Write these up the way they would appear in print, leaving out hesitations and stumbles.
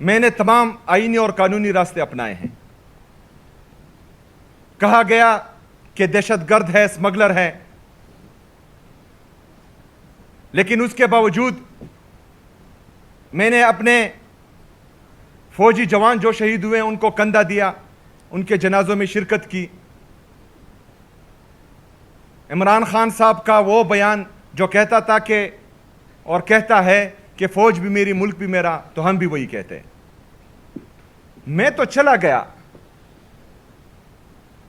میں نے تمام آئینی اور قانونی راستے اپنائے ہیں. کہا گیا کہ دہشت گرد ہے, اسمگلر ہے, لیکن اس کے باوجود میں نے اپنے فوجی جوان جو شہید ہوئے ان کو کندھا دیا, ان کے جنازوں میں شرکت کی. عمران خان صاحب کا وہ بیان جو کہتا تھا کہ اور کہتا ہے کہ فوج بھی میری, ملک بھی میرا, تو ہم بھی وہی کہتے ہیں. میں تو چلا گیا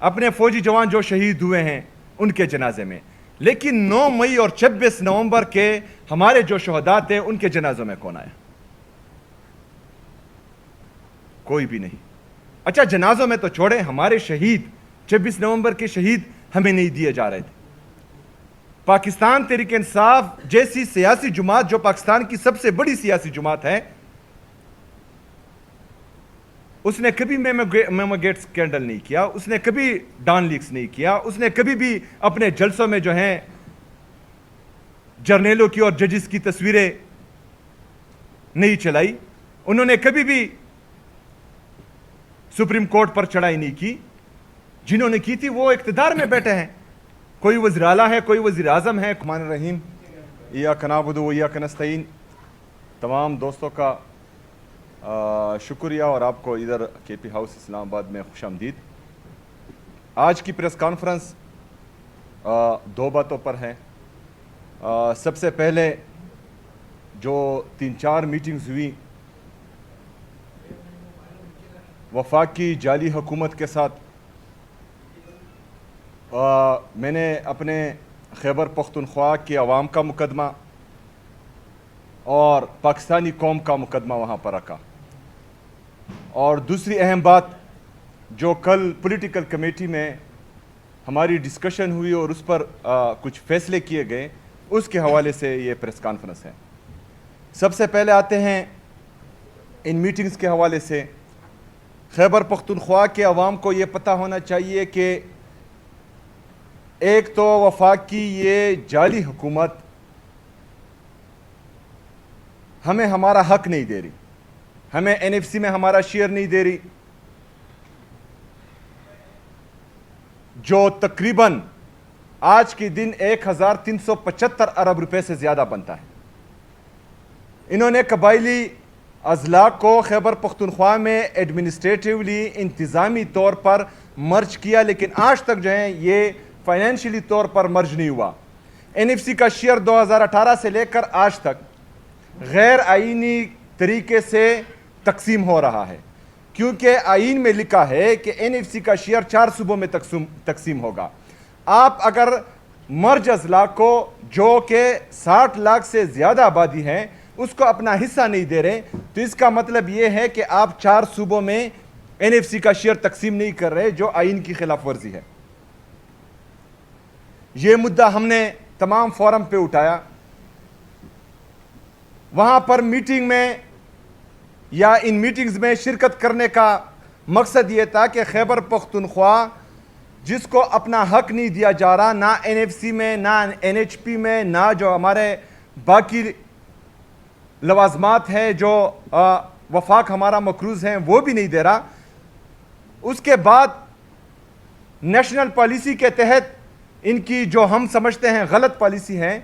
اپنے فوجی جوان جو شہید ہوئے ہیں ان کے جنازے میں, لیکن 9 مئی اور 26 نومبر کے ہمارے جو شہداء تھے ان کے جنازوں میں کون آیا؟ کوئی بھی نہیں. اچھا جنازوں میں تو چھوڑیں, ہمارے شہید 26 نومبر کے شہید ہمیں نہیں دیے جا رہے تھے. پاکستان تحریک انصاف جیسی سیاسی جماعت جو پاکستان کی سب سے بڑی سیاسی جماعت ہے, اس نے کبھی میمو گیٹ سکینڈل نہیں کیا, اس نے کبھی ڈان لیکس نہیں کیا, اس نے کبھی بھی اپنے جلسوں میں جو ہیں جرنیلوں کی اور ججز کی تصویریں نہیں چلائی, انہوں نے کبھی بھی سپریم کورٹ پر چڑھائی نہیں کی. جنہوں نے کی تھی وہ اقتدار میں بیٹھے ہیں, کوئی وزیر اعلیٰ ہے, کوئی وزیر اعظم ہے. الرحمن الرحیم. ایاک نعبد و ایاک نستعین. تمام دوستوں کا شکریہ اور آپ کو ادھر کے پی ہاؤس اسلام آباد میں خوش آمدید. آج کی پریس کانفرنس 2 باتوں پر ہے. سب سے پہلے جو 3-4 میٹنگز ہوئی وفاقی جعلی حکومت کے ساتھ, میں نے اپنے خیبر پختونخوا کی عوام کا مقدمہ اور پاکستانی قوم کا مقدمہ وہاں پر رکھا. اور دوسری اہم بات جو کل پولیٹیکل کمیٹی میں ہماری ڈسکشن ہوئی اور اس پر کچھ فیصلے کیے گئے, اس کے حوالے سے یہ پریس کانفرنس ہے. سب سے پہلے آتے ہیں ان میٹنگز کے حوالے سے. خیبر پختونخوا کے عوام کو یہ پتہ ہونا چاہیے کہ ایک تو وفاق کی یہ جعلی حکومت ہمیں ہمارا حق نہیں دے رہی, ہمیں این ایف سی میں ہمارا شیئر نہیں دے رہی, جو تقریباً آج کے دن 1375 ارب روپے سے زیادہ بنتا ہے. انہوں نے قبائلی اضلاع کو خیبر پختونخوا میں ایڈمنسٹریٹیولی انتظامی طور پر مرج کیا, لیکن آج تک جو ہے یہ فائنینشلی طور پر مرج نہیں ہوا. این ایف سی کا شیئر 2018 سے لے کر آج تک غیر آئینی طریقے سے تقسیم ہو رہا ہے, کیونکہ آئین میں لکھا ہے کہ این ایف سی کا شیئر 4 صوبوں میں تقسیم ہوگا. آپ اگر مرج اضلاع کو جو کہ 60 لاکھ سے زیادہ آبادی ہے اس کو اپنا حصہ نہیں دے رہے, تو اس کا مطلب یہ ہے کہ آپ 4 صوبوں میں این ایف سی کا شیئر تقسیم نہیں کر رہے, جو آئین کی خلاف ورزی ہے. یہ مدعا ہم نے تمام فورم پہ اٹھایا. وہاں پر میٹنگ میں یا ان میٹنگز میں شرکت کرنے کا مقصد یہ تھا کہ خیبر پختونخوا جس کو اپنا حق نہیں دیا جا رہا, نہ این ایف سی میں, نہ این ایچ پی میں, نہ جو ہمارے باقی لوازمات ہیں جو وفاق ہمارا مقروض ہیں وہ بھی نہیں دے رہا. اس کے بعد نیشنل پالیسی کے تحت ان کی جو ہم سمجھتے ہیں غلط پالیسی ہیں,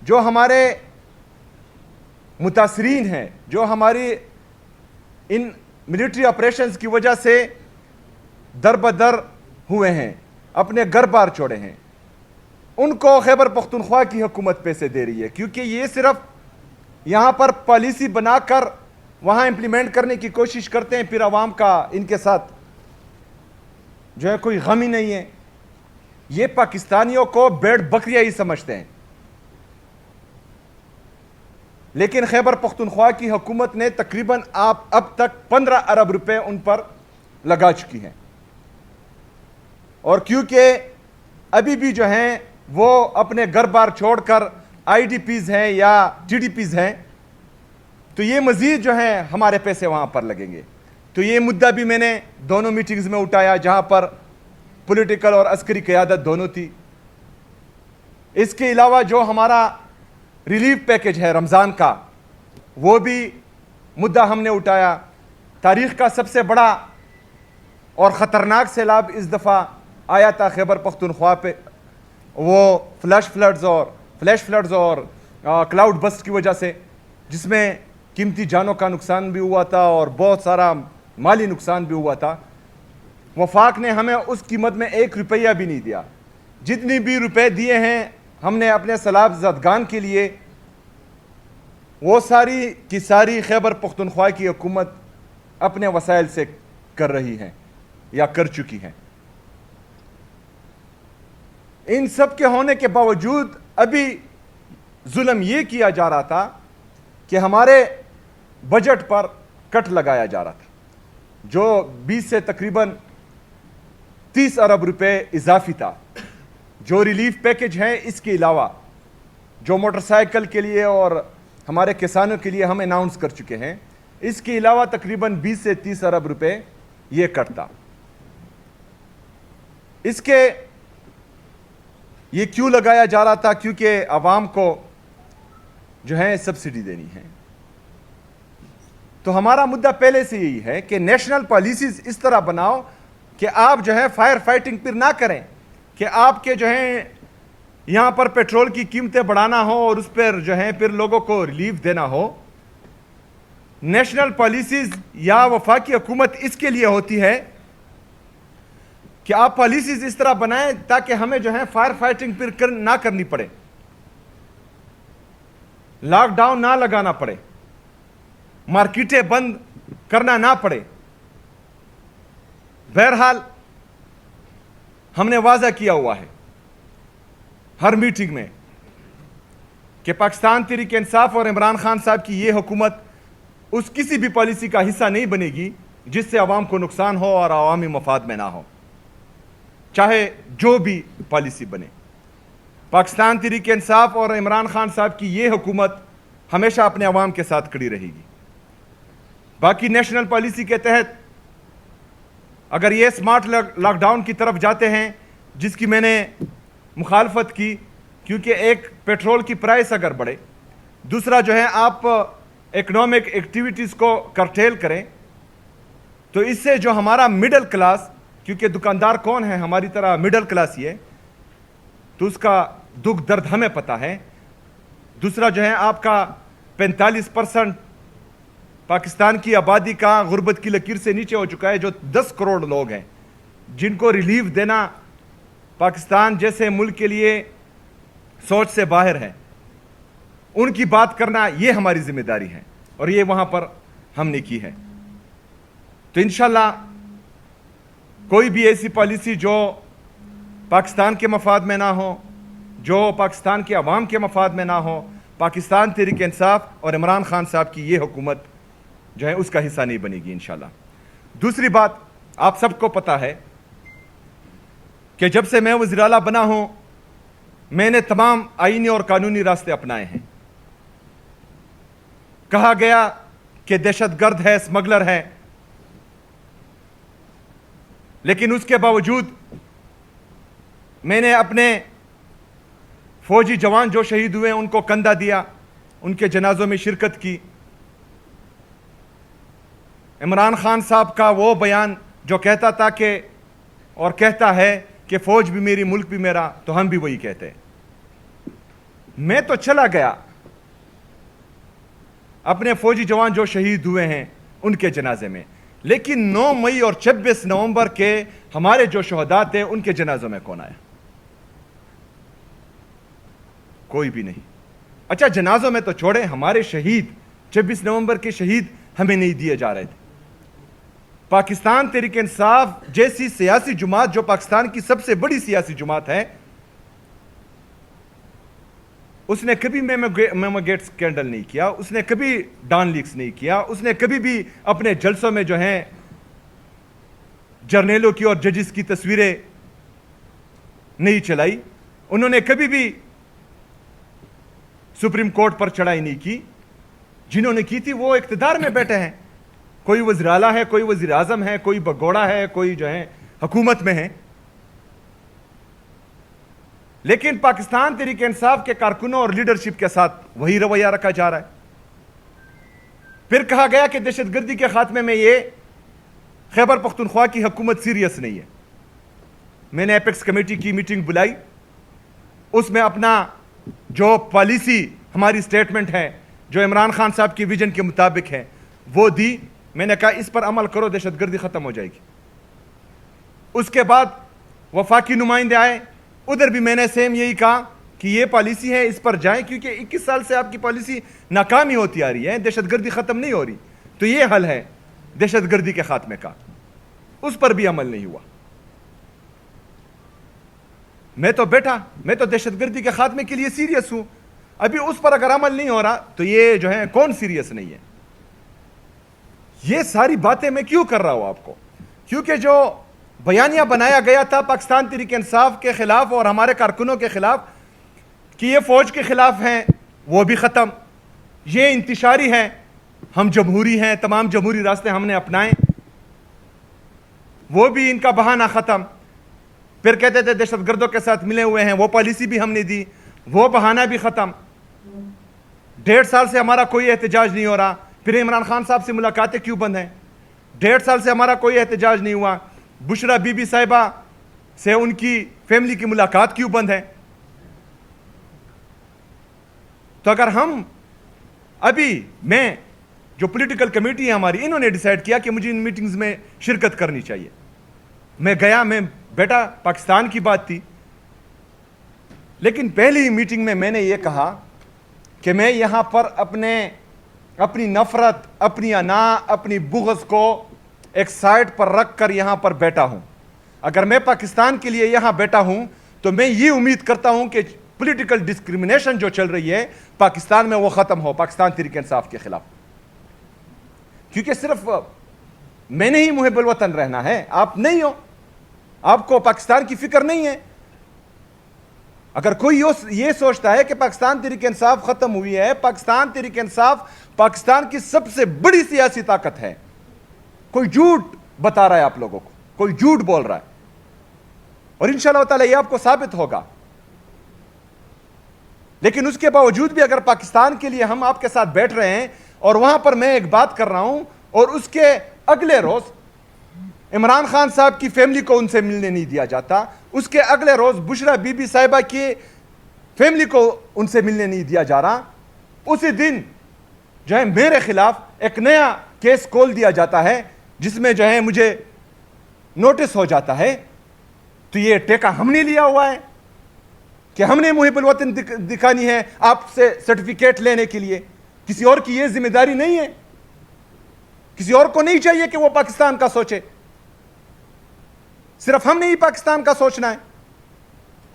جو ہمارے متاثرین ہیں, جو ہماری ان ملٹری آپریشنز کی وجہ سے در بدر ہوئے ہیں, اپنے گھر بار چھوڑے ہیں, ان کو خیبر پختونخوا کی حکومت پیسے دے رہی ہے, کیونکہ یہ صرف یہاں پر پالیسی بنا کر وہاں امپلیمنٹ کرنے کی کوشش کرتے ہیں, پھر عوام کا ان کے ساتھ جو ہے کوئی غم ہی نہیں ہے. یہ پاکستانیوں کو بیڑ بکریاں ہی سمجھتے ہیں. لیکن خیبر پختونخوا کی حکومت نے تقریباً اب تک 15 ارب روپے ان پر لگا چکی ہیں, اور کیونکہ ابھی بھی جو ہیں وہ اپنے گھر بار چھوڑ کر آئی ڈی پیز ہیں یا ٹی ڈی پیز ہیں, تو یہ مزید جو ہیں ہمارے پیسے وہاں پر لگیں گے. تو یہ مدعا بھی میں نے دونوں میٹنگز میں اٹھایا جہاں پر پولیٹیکل اور عسکری قیادت دونوں تھی. اس کے علاوہ جو ہمارا ریلیف پیکج ہے رمضان کا, وہ بھی مدعا ہم نے اٹھایا. تاریخ کا سب سے بڑا اور خطرناک سیلاب اس دفعہ آیا تھا خیبر پختونخوا پہ, وہ فلیش فلڈز اور کلاؤڈ بسٹ کی وجہ سے, جس میں قیمتی جانوں کا نقصان بھی ہوا تھا اور بہت سارا مالی نقصان بھی ہوا تھا. وفاق نے ہمیں اس قیمت میں 1 روپیہ بھی نہیں دیا. جتنی بھی روپے دیے ہیں ہم نے اپنے سیلاب زدگان کے لیے, وہ ساری کی ساری خیبر پختونخوا کی حکومت اپنے وسائل سے کر رہی ہے یا کر چکی ہے. ان سب کے ہونے کے باوجود ابھی ظلم یہ کیا جا رہا تھا کہ ہمارے بجٹ پر کٹ لگایا جا رہا تھا, جو 20 سے تقریباً 30 ارب روپے اضافی تھا. جو ریلیف پیکج ہیں اس کے علاوہ جو موٹر سائیکل کے لیے اور ہمارے کسانوں کے لیے ہم اناؤنس کر چکے ہیں, اس کے علاوہ تقریباً 20 سے 30 ارب روپے یہ کٹ تھا. اس کے یہ کیوں لگایا جا رہا تھا؟ کیونکہ عوام کو جو ہے سبسڈی دینی ہے. تو ہمارا مدعا پہلے سے یہی ہے کہ نیشنل پالیسیز اس طرح بناؤ کہ آپ جو ہے فائر فائٹنگ پھر نہ کریں, کہ آپ کے جو ہیں یہاں پر پیٹرول کی قیمتیں بڑھانا ہو اور اس پر جو ہے پھر لوگوں کو ریلیف دینا ہو. نیشنل پالیسیز یا وفاقی حکومت اس کے لیے ہوتی ہے کہ آپ پالیسیز اس طرح بنائیں تاکہ ہمیں جو ہے فائر فائٹنگ پھر نہ کرنی پڑے, لاک ڈاؤن نہ لگانا پڑے, مارکیٹیں بند کرنا نہ پڑے. بہرحال ہم نے واضح کیا ہوا ہے ہر میٹنگ میں کہ پاکستان تحریک انصاف اور عمران خان صاحب کی یہ حکومت اس کسی بھی پالیسی کا حصہ نہیں بنے گی جس سے عوام کو نقصان ہو اور عوامی مفاد میں نہ ہو, چاہے جو بھی پالیسی بنے. پاکستان تحریک انصاف اور عمران خان صاحب کی یہ حکومت ہمیشہ اپنے عوام کے ساتھ کھڑی رہے گی. باقی نیشنل پالیسی کے تحت اگر یہ سمارٹ لاک ڈاؤن کی طرف جاتے ہیں, جس کی میں نے مخالفت کی, کیونکہ ایک پیٹرول کی پرائس اگر بڑھے, دوسرا جو ہے آپ اکنامک ایکٹیویٹیز کو کرٹیل کریں, تو اس سے جو ہمارا مڈل کلاس, کیونکہ دکاندار کون ہے ہماری طرح مڈل کلاس ہی ہے, تو اس کا دکھ درد ہمیں پتہ ہے. دوسرا جو ہے آپ کا 45% پاکستان کی آبادی کا غربت کی لکیر سے نیچے ہو چکا ہے, جو 10 کروڑ لوگ ہیں, جن کو ریلیف دینا پاکستان جیسے ملک کے لیے سوچ سے باہر ہے. ان کی بات کرنا یہ ہماری ذمہ داری ہے اور یہ وہاں پر ہم نے کی ہے. تو انشاءاللہ کوئی بھی ایسی پالیسی جو پاکستان کے مفاد میں نہ ہو, جو پاکستان کے عوام کے مفاد میں نہ ہو, پاکستان تحریک انصاف اور عمران خان صاحب کی یہ حکومت جو ہے اس کا حصہ نہیں بنے گی انشاءاللہ. دوسری بات, آپ سب کو پتہ ہے کہ جب سے میں وزیر اعلیٰ بنا ہوں میں نے تمام آئینی اور قانونی راستے اپنائے ہیں. کہا گیا کہ دہشت گرد ہے, اسمگلر ہے, لیکن اس کے باوجود میں نے اپنے فوجی جوان جو شہید ہوئے ان کو کندھا دیا, ان کے جنازوں میں شرکت کی. عمران خان صاحب کا وہ بیان جو کہتا تھا کہ اور کہتا ہے کہ فوج بھی میری ملک بھی میرا, تو ہم بھی وہی کہتے ہیں. میں تو چلا گیا اپنے فوجی جوان جو شہید ہوئے ہیں ان کے جنازے میں, لیکن 9 مئی اور 26 نومبر کے ہمارے جو شہداء تھے ان کے جنازوں میں کون آیا؟ کوئی بھی نہیں. اچھا جنازوں میں تو چھوڑے, ہمارے شہید 26 نومبر کے شہید ہمیں نہیں دیے جا رہے تھے. پاکستان تحریک انصاف جیسی سیاسی جماعت جو پاکستان کی سب سے بڑی سیاسی جماعت ہے, اس نے کبھی میمو گیٹ سکینڈل نہیں کیا, اس نے کبھی ڈان لیکس نہیں کیا, اس نے کبھی بھی اپنے جلسوں میں جو ہیں جرنیلوں کی اور ججز کی تصویریں نہیں چلائی, انہوں نے کبھی بھی سپریم کورٹ پر چڑھائی نہیں کی. جنہوں نے کی تھی وہ اقتدار میں بیٹھے ہیں, کوئی وزیر اعلیٰ ہے, کوئی وزیر اعظم ہے, کوئی بگوڑا ہے, کوئی جو ہے حکومت میں ہے. لیکن پاکستان تحریک انصاف کے کارکنوں اور لیڈرشپ کے ساتھ وہی رویہ رکھا جا رہا ہے. پھر کہا گیا کہ دہشت گردی کے خاتمے میں یہ خیبر پختونخوا کی حکومت سیریس نہیں ہے. میں نے ایپیکس کمیٹی کی میٹنگ بلائی, اس میں اپنا جو پالیسی ہماری سٹیٹمنٹ ہے جو عمران خان صاحب کی ویژن کے مطابق ہے وہ دی. میں نے کہا اس پر عمل کرو, دہشت گردی ختم ہو جائے گی. اس کے بعد وفاقی نمائندے آئے, ادھر بھی میں نے سیم یہی کہا کہ یہ پالیسی ہے, اس پر جائیں, کیونکہ 21 سال سے آپ کی پالیسی ناکام ہی ہوتی آ رہی ہے, دہشت گردی ختم نہیں ہو رہی, تو یہ حل ہے دہشت گردی کے خاتمے کا. اس پر بھی عمل نہیں ہوا. میں تو دہشت گردی کے خاتمے کے لیے سیریس ہوں, ابھی اس پر اگر عمل نہیں ہو رہا تو یہ جو ہے کون سیریس نہیں ہے. یہ ساری باتیں میں کیوں کر رہا ہوں آپ کو, کیونکہ جو بیانیہ بنایا گیا تھا پاکستان تحریک انصاف کے خلاف اور ہمارے کارکنوں کے خلاف کہ یہ فوج کے خلاف ہیں, وہ بھی ختم. یہ انتشاری ہے, ہم جمہوری ہیں, تمام جمہوری راستے ہم نے اپنائے, وہ بھی ان کا بہانہ ختم. پھر کہتے تھے دہشت گردوں کے ساتھ ملے ہوئے ہیں, وہ پالیسی بھی ہم نے دی, وہ بہانہ بھی ختم. 1.5 سال سے ہمارا کوئی احتجاج نہیں ہو رہا, پھر عمران خان صاحب سے ملاقاتیں کیوں بند ہیں؟ 1.5 سال سے ہمارا کوئی احتجاج نہیں ہوا, بشرا بی بی صاحبہ سے ان کی فیملی کی ملاقات کیوں بند ہے؟ تو اگر ہم ابھی میں جو پولیٹیکل کمیٹی ہے ہماری, انہوں نے ڈیسائیڈ کیا کہ مجھے ان میٹنگز میں شرکت کرنی چاہیے. میں گیا, میں بیٹا, پاکستان کی بات تھی, لیکن پہلی میٹنگ میں نے یہ کہا کہ میں یہاں پر اپنی نفرت, اپنی انا, اپنی بغض کو ایک سائٹ پر رکھ کر یہاں پر بیٹھا ہوں. اگر میں پاکستان کے لیے یہاں بیٹھا ہوں تو میں یہ امید کرتا ہوں کہ پولیٹیکل ڈسکریمنیشن جو چل رہی ہے پاکستان میں وہ ختم ہو, پاکستان تحریک انصاف کے خلاف. کیونکہ صرف میں نے ہی محب الوطن رہنا ہے, آپ نہیں ہو, آپ کو پاکستان کی فکر نہیں ہے. اگر کوئی یہ سوچتا ہے کہ پاکستان تحریک انصاف ختم ہوئی ہے, پاکستان تحریک انصاف پاکستان کی سب سے بڑی سیاسی طاقت ہے. کوئی جھوٹ بتا رہا ہے آپ لوگوں کو, کوئی جھوٹ بول رہا ہے, اور انشاءاللہ تعالی یہ آپ کو ثابت ہوگا. لیکن اس کے باوجود بھی اگر پاکستان کے لیے ہم آپ کے ساتھ بیٹھ رہے ہیں اور وہاں پر میں ایک بات کر رہا ہوں اور اس کے اگلے روز عمران خان صاحب کی فیملی کو ان سے ملنے نہیں دیا جاتا, اس کے اگلے روز بشرا بی بی صاحبہ کی فیملی کو ان سے ملنے نہیں دیا جا رہا, اسی دن جو ہے میرے خلاف ایک نیا کیس کھول دیا جاتا ہے جس میں جو ہے مجھے نوٹس ہو جاتا ہے, تو یہ ٹیکہ ہم نے لیا ہوا ہے کہ ہم نے محب الوطن دکھانی ہے آپ سے سرٹیفکیٹ لینے کے لیے. کسی اور کی یہ ذمہ داری نہیں ہے, کسی اور کو نہیں چاہیے کہ وہ پاکستان کا سوچے, صرف ہم نے ہی پاکستان کا سوچنا ہے.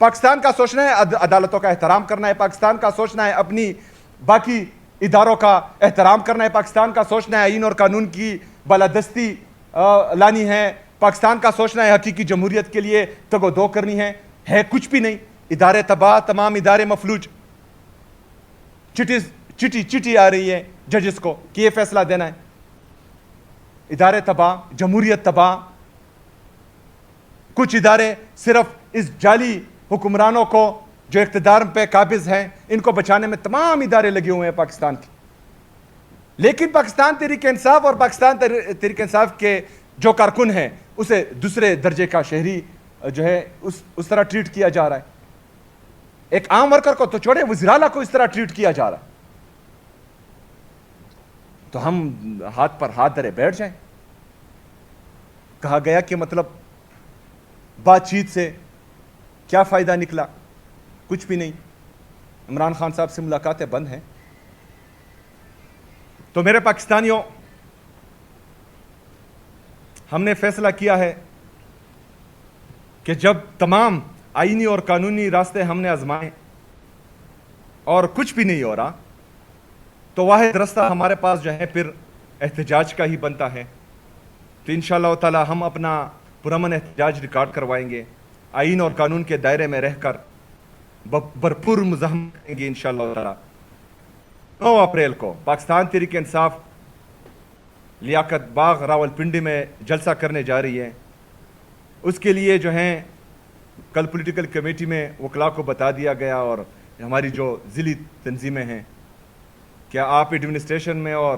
پاکستان کا سوچنا ہے عدالتوں کا احترام کرنا ہے, پاکستان کا سوچنا ہے اپنی باقی اداروں کا احترام کرنا ہے, پاکستان کا سوچنا ہے آئین اور قانون کی بالادستی لانی ہے, پاکستان کا سوچنا ہے حقیقی جمہوریت کے لیے تگ و دو کرنی ہے کچھ بھی نہیں. ادارے تباہ, تمام ادارے مفلوج, چٹی آ رہی ہے ججز کو کہ یہ فیصلہ دینا ہے. ادارے تباہ, جمہوریت تباہ, کچھ ادارے صرف اس جعلی حکمرانوں کو جو اقتدار پہ قابض ہیں ان کو بچانے میں تمام ادارے لگے ہوئے ہیں پاکستان کی. لیکن پاکستان تحریک انصاف اور پاکستان تحریک انصاف کے جو کارکن ہیں اسے دوسرے درجے کا شہری جو ہے اس طرح ٹریٹ کیا جا رہا ہے. ایک عام ورکر کو تو چھوڑے, وزیر اعلیٰ کو اس طرح ٹریٹ کیا جا رہا ہے. تو ہم ہاتھ پر ہاتھ دھرے بیٹھ جائیں. کہا گیا کہ مطلب بات چیت سے کیا فائدہ نکلا؟ کچھ بھی نہیں. عمران خان صاحب سے ملاقاتیں بند ہیں. تو میرے پاکستانیوں, ہم نے فیصلہ کیا ہے کہ جب تمام آئینی اور قانونی راستے ہم نے آزمائے اور کچھ بھی نہیں ہو رہا, تو واحد راستہ ہمارے پاس جو ہے پھر احتجاج کا ہی بنتا ہے. تو انشاءاللہ تعالی ہم اپنا پرامن احتجاج ریکارڈ کروائیں گے, آئین اور قانون کے دائرے میں رہ کر بھرپور مزاحمت کریں گے انشاءاللہ تعالی. 9 اپریل کو پاکستان تحریک انصاف لیاقت باغ راولپنڈی میں جلسہ کرنے جا رہی ہے. اس کے لیے جو ہیں کل پولیٹیکل کمیٹی میں وکلاء کو بتا دیا گیا اور ہماری جو ضلعی تنظیمیں ہیں کہ آپ ایڈمنسٹریشن میں اور